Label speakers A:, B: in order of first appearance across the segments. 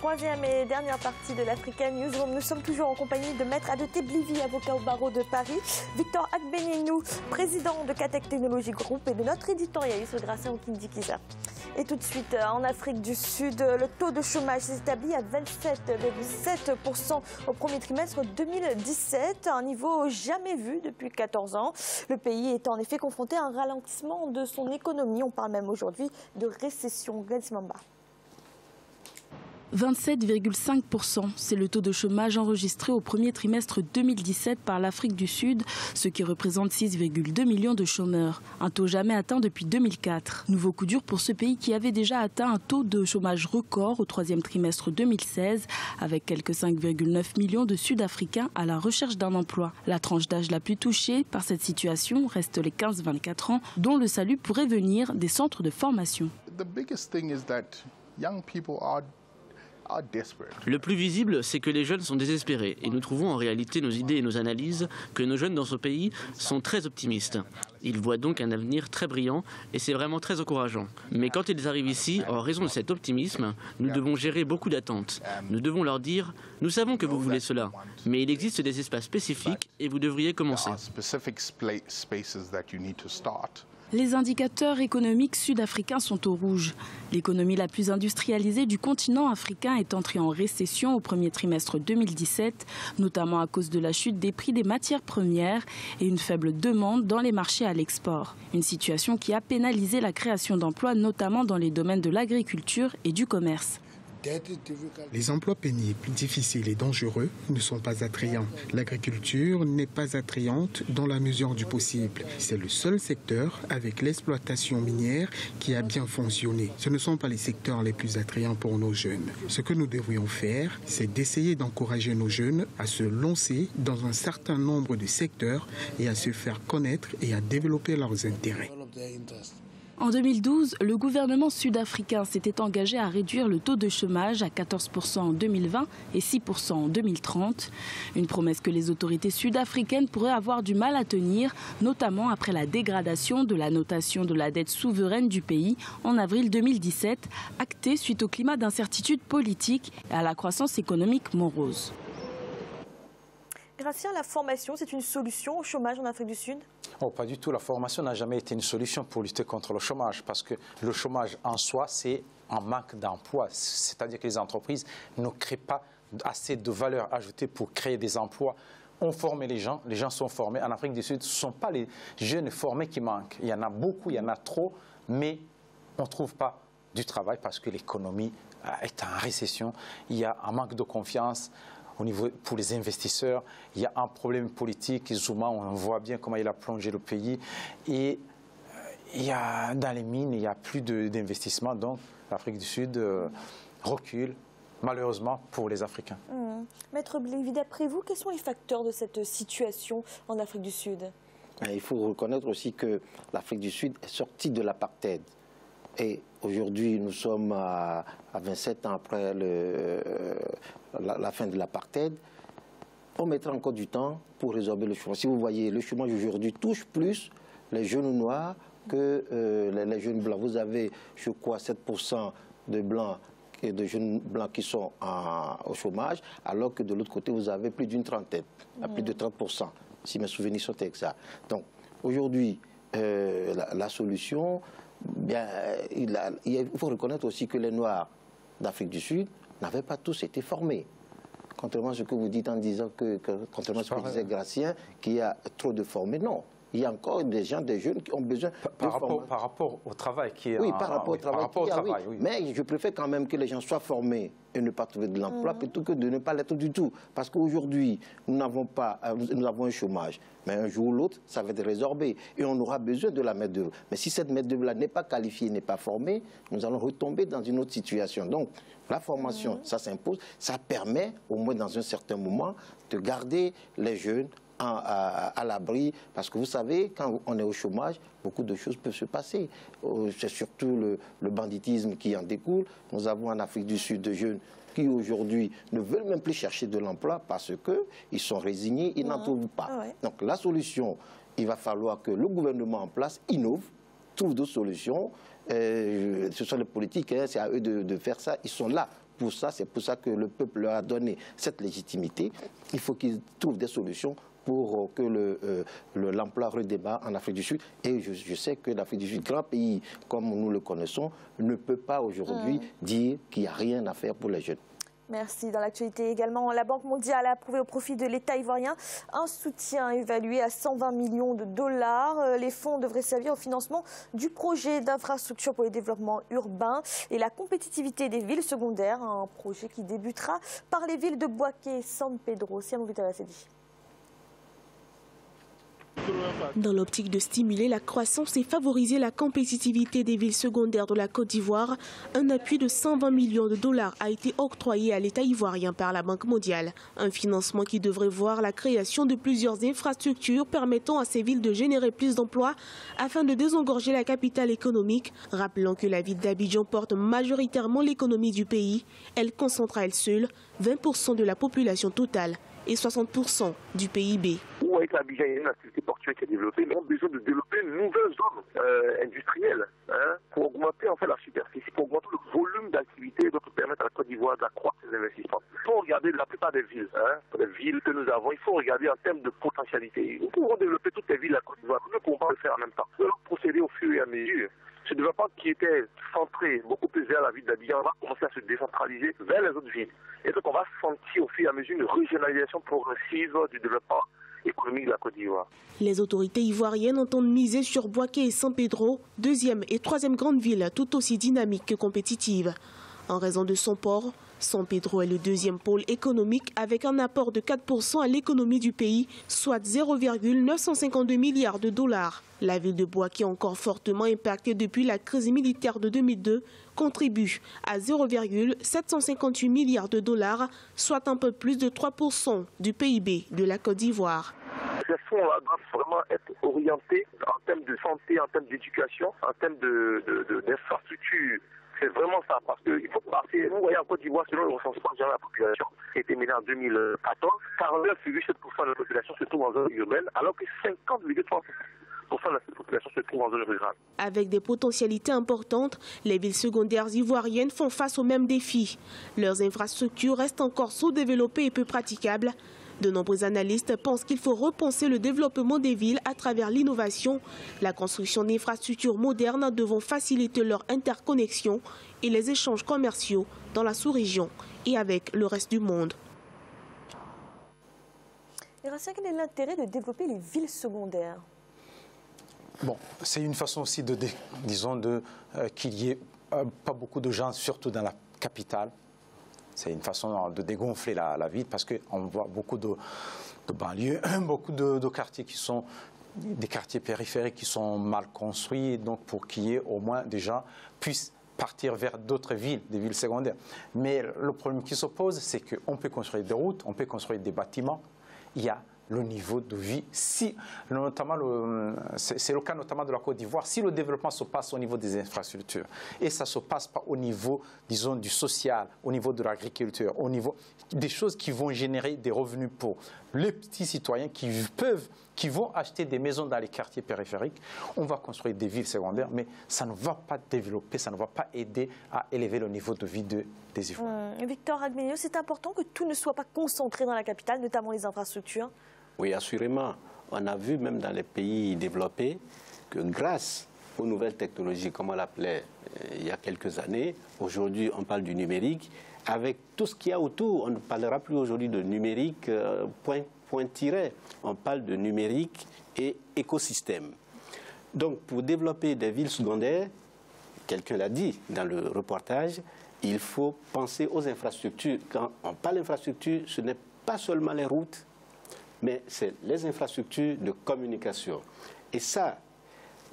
A: troisième et dernière partie de l'Africa Newsroom. Nous sommes toujours en compagnie de Maître Adoté Blivi, avocat au barreau de Paris, Victor Agbenienou, président de Catech Technology Group et de notre éditorialiste Gracien Okindikiza. Et tout de suite, en Afrique du Sud, le taux de chômage s'est établi à 27,7% au premier trimestre 2017, un niveau jamais vu depuis 14 ans. Le pays est en effet confronté à un ralentissement de son économie. On parle même aujourd'hui de récession. Gladys Mamba.
B: 27,5%, c'est le taux de chômage enregistré au premier trimestre 2017 par l'Afrique du Sud, ce qui représente 6,2 millions de chômeurs, un taux jamais atteint depuis 2004. Nouveau coup dur pour ce pays qui avait déjà atteint un taux de chômage record au troisième trimestre 2016, avec quelques 5,9 millions de Sud-Africains à la recherche d'un emploi. La tranche d'âge la plus touchée par cette situation reste les 15-24 ans, dont le salut pourrait venir des centres de formation.
C: Le plus visible, c'est que les jeunes sont désespérés et nous trouvons en réalité nos idées et nos analyses que nos jeunes dans ce pays sont très optimistes. Ils voient donc un avenir très brillant et c'est vraiment très encourageant. Mais quand ils arrivent ici, en raison de cet optimisme, nous devons gérer beaucoup d'attentes. Nous devons leur dire « Nous savons que vous voulez cela, mais il existe des espaces spécifiques et vous devriez commencer ».
B: Les indicateurs économiques sud-africains sont au rouge. L'économie la plus industrialisée du continent africain est entrée en récession au premier trimestre 2017, notamment à cause de la chute des prix des matières premières et une faible demande dans les marchés à l'export. Une situation qui a pénalisé la création d'emplois, notamment dans les domaines de l'agriculture et du commerce.
D: Les emplois pénibles, difficiles et dangereux ne sont pas attrayants. L'agriculture n'est pas attrayante dans la mesure du possible. C'est le seul secteur avec l'exploitation minière qui a bien fonctionné. Ce ne sont pas les secteurs les plus attrayants pour nos jeunes. Ce que nous devrions faire, c'est d'essayer d'encourager nos jeunes à se lancer dans un certain nombre de secteurs et à se faire connaître et à développer leurs intérêts.
B: En 2012, le gouvernement sud-africain s'était engagé à réduire le taux de chômage à 14% en 2020 et 6% en 2030. Une promesse que les autorités sud-africaines pourraient avoir du mal à tenir, notamment après la dégradation de la notation de la dette souveraine du pays en avril 2017, actée suite au climat d'incertitude politique et à la croissance économique morose.
A: Gracien, la formation, c'est une solution au chômage en Afrique du Sud?
E: Oh, pas du tout. La formation n'a jamais été une solution pour lutter contre le chômage parce que le chômage en soi, c'est un manque d'emploi. C'est-à-dire que les entreprises ne créent pas assez de valeur ajoutée pour créer des emplois. On forme les gens sont formés. En Afrique du Sud, ce ne sont pas les jeunes formés qui manquent. Il y en a beaucoup, il y en a trop, mais on ne trouve pas du travail parce que l'économie est en récession. Il y a un manque de confiance. Pour les investisseurs, il y a un problème politique. Zuma, on voit bien comment il a plongé le pays. Et dans les mines, il n'y a plus d'investissement. Donc l'Afrique du Sud recule, malheureusement, pour les Africains.
A: Maître Blivi, d'après vous, quels sont les facteurs de cette situation en Afrique du Sud?
F: Il faut reconnaître aussi que l'Afrique du Sud est sortie de l'apartheid. Et aujourd'hui, nous sommes à 27 ans après la fin de l'apartheid. On mettra encore du temps pour résorber le chômage. Si vous voyez, le chômage aujourd'hui touche plus les jeunes noirs que les jeunes blancs. Vous avez, je crois, 7% de blancs et de jeunes blancs qui sont au chômage, alors que de l'autre côté, vous avez plus d'une trentaine, à plus de 30%, si mes souvenirs sont exacts. Donc, aujourd'hui, la solution... Bien, il faut reconnaître aussi que les Noirs d'Afrique du Sud n'avaient pas tous été formés. Contrairement à ce que vous dites en disant contrairement à ce que disait Gracien, qu'il y a trop de formés, non. Il y a encore des gens, des jeunes qui ont besoin de formation.
E: Par rapport au travail qui est...
F: Oui, par rapport au travail.
E: Oui.
F: Mais je préfère quand même que les gens soient formés et ne pas trouver de l'emploi plutôt que de ne pas l'être du tout. Parce qu'aujourd'hui, nous avons un chômage. Mais un jour ou l'autre, ça va être résorbé. Et on aura besoin de la main-d'œuvre. Mais si cette main-d'œuvre-là n'est pas qualifiée, n'est pas formée, nous allons retomber dans une autre situation. Donc, la formation, ça s'impose. Ça permet, au moins dans un certain moment, de garder les jeunes à l'abri, parce que vous savez, quand on est au chômage, beaucoup de choses peuvent se passer. C'est surtout le banditisme qui en découle. Nous avons en Afrique du Sud des jeunes qui aujourd'hui ne veulent même plus chercher de l'emploi parce qu'ils sont résignés, ils n'en trouvent pas. Donc la solution, il va falloir que le gouvernement en place innove, trouve d'autres solutions. Ce sont les politiques, c'est à eux de faire ça. Ils sont là pour ça, c'est pour ça que le peuple leur a donné cette légitimité. Il faut qu'ils trouvent des solutions pour que l'emploi redémarre en Afrique du Sud. Et je sais que l'Afrique du Sud, grand pays comme nous le connaissons, ne peut pas aujourd'hui dire qu'il n'y a rien à faire pour les jeunes.
A: Merci. Dans l'actualité également, la Banque mondiale a approuvé au profit de l'État ivoirien un soutien évalué à 120 millions de dollars. Les fonds devraient servir au financement du projet d'infrastructure pour le développement urbain et la compétitivité des villes secondaires, un projet qui débutera par les villes de Bouaké et San Pedro.
G: Dans l'optique de stimuler la croissance et favoriser la compétitivité des villes secondaires de la Côte d'Ivoire, un appui de 120 millions de dollars a été octroyé à l'État ivoirien par la Banque mondiale. Un financement qui devrait voir la création de plusieurs infrastructures permettant à ces villes de générer plus d'emplois afin de désengorger la capitale économique. Rappelons que la ville d'Abidjan porte majoritairement l'économie du pays. Elle concentre à elle seule 20% de la population totale et 60% du PIB.
H: Où avec l'Abidjan, il y a une activité portuaire qui est développée, mais on a besoin de développer une nouvelle zone industrielle pour augmenter en fait la superficie, pour augmenter le volume d'activité, donc permettre à la Côte d'Ivoire d'accroître ses investissements. Il faut regarder la plupart des villes, les villes que nous avons, il faut regarder en termes de potentialité. Nous pouvons développer toutes les villes de la Côte d'Ivoire, nous ne pouvons pas le faire en même temps. Nous allons procéder au fur et à mesure. Ce développement qui était centré beaucoup plus vers la ville d'Abidjan va commencer à se décentraliser vers les autres villes. Et donc on va sentir au fur et à mesure une régionalisation progressive du développement économique de la Côte d'Ivoire.
G: Les autorités ivoiriennes entendent miser sur Bouaké et San Pedro, deuxième et troisième grande ville tout aussi dynamique que compétitive. En raison de son port, San Pedro est le deuxième pôle économique avec un apport de 4% à l'économie du pays, soit 0,952 milliards de dollars. La ville de Bouaké, encore fortement impactée depuis la crise militaire de 2002, contribue à 0,758 milliards de dollars, soit un peu plus de 3% du PIB de la Côte d'Ivoire.
H: Ces fonds-là doivent vraiment être orientés en termes de santé, en termes d'éducation, en termes d'infrastructures. C'est vraiment ça, parce qu'il faut passer, vous voyez en Côte d'Ivoire, selon le recensement de la population qui a été mené en 2014, 49,7% de la population se trouve en zone urbaine, alors que 50,3% de la population se trouve en zone rurale.
G: Avec des potentialités importantes, les villes secondaires ivoiriennes font face aux mêmes défis. Leurs infrastructures restent encore sous-développées et peu praticables. De nombreux analystes pensent qu'il faut repenser le développement des villes à travers l'innovation. La construction d'infrastructures modernes devant faciliter leur interconnexion et les échanges commerciaux dans la sous-région et avec le reste du monde.
A: Et quel est l'intérêt de développer les villes secondaires?
E: Bon, c'est une façon aussi qu'il y ait pas beaucoup de gens, surtout dans la capitale. C'est une façon de dégonfler la ville parce qu'on voit beaucoup de banlieues, beaucoup de quartiers qui sont des quartiers périphériques qui sont mal construits, donc pour qu'il y ait au moins des gens puissent partir vers d'autres villes, des villes secondaires. Mais le problème qui se pose, c'est qu'on peut construire des routes, on peut construire des bâtiments. Il y a le niveau de vie, c'est le cas notamment de la Côte d'Ivoire, si le développement se passe au niveau des infrastructures et ça ne se passe pas au niveau, disons, du social, au niveau de l'agriculture, au niveau des choses qui vont générer des revenus pour les petits citoyens qui vont acheter des maisons dans les quartiers périphériques, on va construire des villes secondaires, mais ça ne va pas développer, ça ne va pas aider à élever le niveau de vie des Ivoiriens.
A: Victor Agbenio, c'est important que tout ne soit pas concentré dans la capitale, notamment les infrastructures.
I: Oui, assurément. On a vu même dans les pays développés que grâce aux nouvelles technologies, comme on l'appelait il y a quelques années, aujourd'hui on parle du numérique, avec tout ce qu'il y a autour, on ne parlera plus aujourd'hui de numérique point-tiret, on parle de numérique et écosystème. Donc pour développer des villes secondaires, quelqu'un l'a dit dans le reportage, il faut penser aux infrastructures. Quand on parle d'infrastructures, ce n'est pas seulement les routes, mais c'est les infrastructures de communication. Et ça,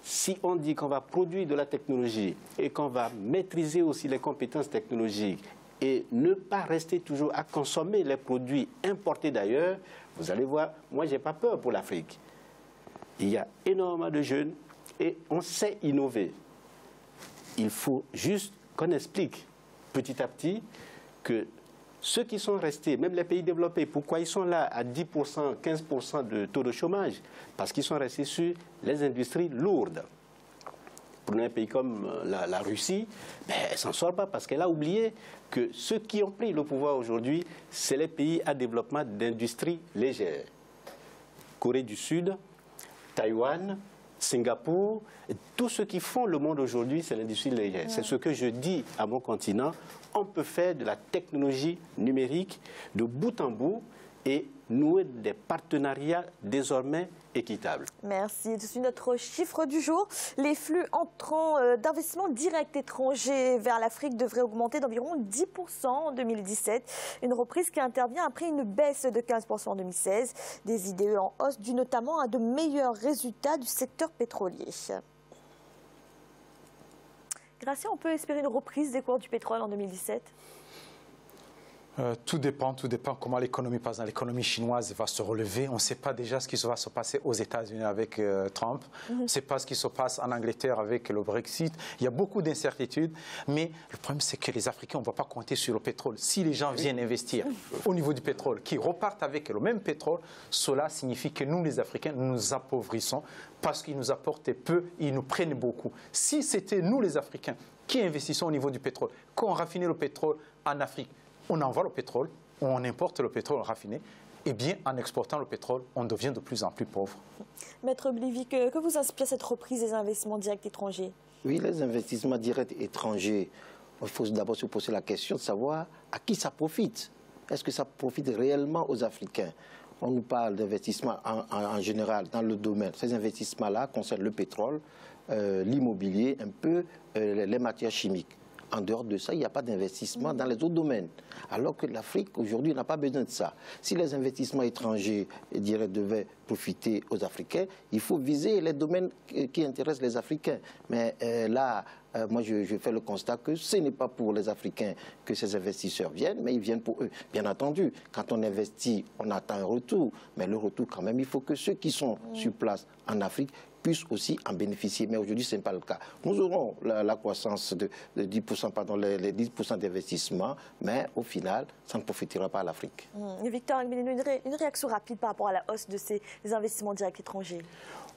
I: si on dit qu'on va produire de la technologie et qu'on va maîtriser aussi les compétences technologiques et ne pas rester toujours à consommer les produits importés d'ailleurs, vous allez voir, moi je n'ai pas peur pour l'Afrique. Il y a énormément de jeunes et on sait innover. Il faut juste qu'on explique petit à petit que ceux qui sont restés, même les pays développés, pourquoi ils sont là à 10%, 15% de taux de chômage? Parce qu'ils sont restés sur les industries lourdes. Prenez un pays comme la Russie, elle ne s'en sort pas parce qu'elle a oublié que ceux qui ont pris le pouvoir aujourd'hui, c'est les pays à développement d'industrie légère. Corée du Sud, Taïwan, Singapour, tout ce qui font le monde aujourd'hui, c'est l'industrie légère. C'est ce que je dis à mon continent. On peut faire de la technologie numérique de bout en bout et nouer des partenariats désormais équitables.
A: Merci. C'est notre chiffre du jour. Les flux entrants d'investissements directs étrangers vers l'Afrique devraient augmenter d'environ 10% en 2017. Une reprise qui intervient après une baisse de 15% en 2016. Des IDE en hausse dû notamment à de meilleurs résultats du secteur pétrolier. Gracia, on peut espérer une reprise des cours du pétrole en 2017 ?
E: Tout dépend comment l'économie, par exemple, l'économie chinoise va se relever. On ne sait pas déjà ce qui va se passer aux États-Unis avec Trump. On ne sait pas ce qui se passe en Angleterre avec le Brexit. Il y a beaucoup d'incertitudes. Mais le problème, c'est que les Africains, on ne va pas compter sur le pétrole. Si les gens viennent investir au niveau du pétrole, qui repartent avec le même pétrole, cela signifie que nous, les Africains, nous nous appauvrissons parce qu'ils nous apportent peu, ils nous prennent beaucoup. Si c'était nous, les Africains, qui investissons au niveau du pétrole, qu'on raffinait le pétrole en Afrique, on envoie le pétrole, on importe le pétrole raffiné, et bien en exportant le pétrole, on devient de plus en plus pauvre.
A: Maître Blivi, que vous inspire cette reprise des investissements directs étrangers?
F: Oui, les investissements directs étrangers, il faut d'abord se poser la question de savoir à qui ça profite. Est-ce que ça profite réellement aux Africains? On nous parle d'investissements en général dans le domaine. Ces investissements-là concernent le pétrole, l'immobilier, un peu les matières chimiques. En dehors de ça, il n'y a pas d'investissement dans les autres domaines. Alors que l'Afrique, aujourd'hui, n'a pas besoin de ça. Si les investissements étrangers, je dirais, devaient profiter aux Africains, il faut viser les domaines qui intéressent les Africains. Mais là, moi, je fais le constat que ce n'est pas pour les Africains que ces investisseurs viennent, mais ils viennent pour eux. Bien entendu, quand on investit, on attend un retour. Mais le retour, quand même, il faut que ceux qui sont sur place en Afrique puissent aussi en bénéficier. Mais aujourd'hui, ce n'est pas le cas. Nous aurons la croissance de 10%, pardon, les 10% d'investissement, mais au final, ça ne profitera pas à l'Afrique.
A: Victor Agbenino, une réaction rapide par rapport à la hausse de ces investissements directs étrangers?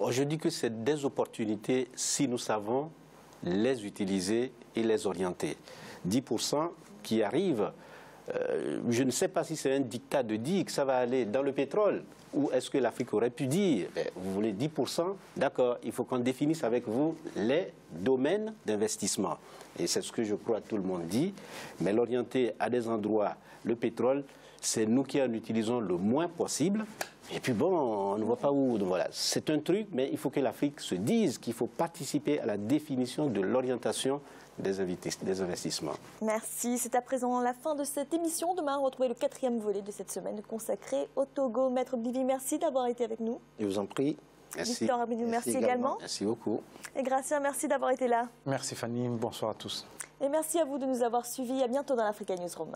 I: Je dis que c'est des opportunités si nous savons les utiliser et les orienter. 10% qui arrivent, je ne sais pas si c'est un diktat de dire que ça va aller dans le pétrole. Ou est-ce que l'Afrique aurait pu dire, vous voulez 10%, d'accord, il faut qu'on définisse avec vous les domaines d'investissement. Et c'est ce que je crois tout le monde dit, mais l'orienter à des endroits, le pétrole, c'est nous qui en utilisons le moins possible. Et puis bon, on ne voit pas où. Donc voilà, c'est un truc, mais il faut que l'Afrique se dise qu'il faut participer à la définition de l'orientation des investissements.
A: Merci. C'est à présent la fin de cette émission. Demain, on retrouve le 4e volet de cette semaine consacré au Togo. Maître Blivi, merci d'avoir été avec nous.
F: Je vous en prie.
I: Merci.
A: Victor Agbenino, merci également.
I: Merci beaucoup.
A: Et Gracia, merci d'avoir été là.
E: Merci Fanny, bonsoir à tous.
A: Et merci à vous de nous avoir suivis. À bientôt dans l'Africa Newsroom.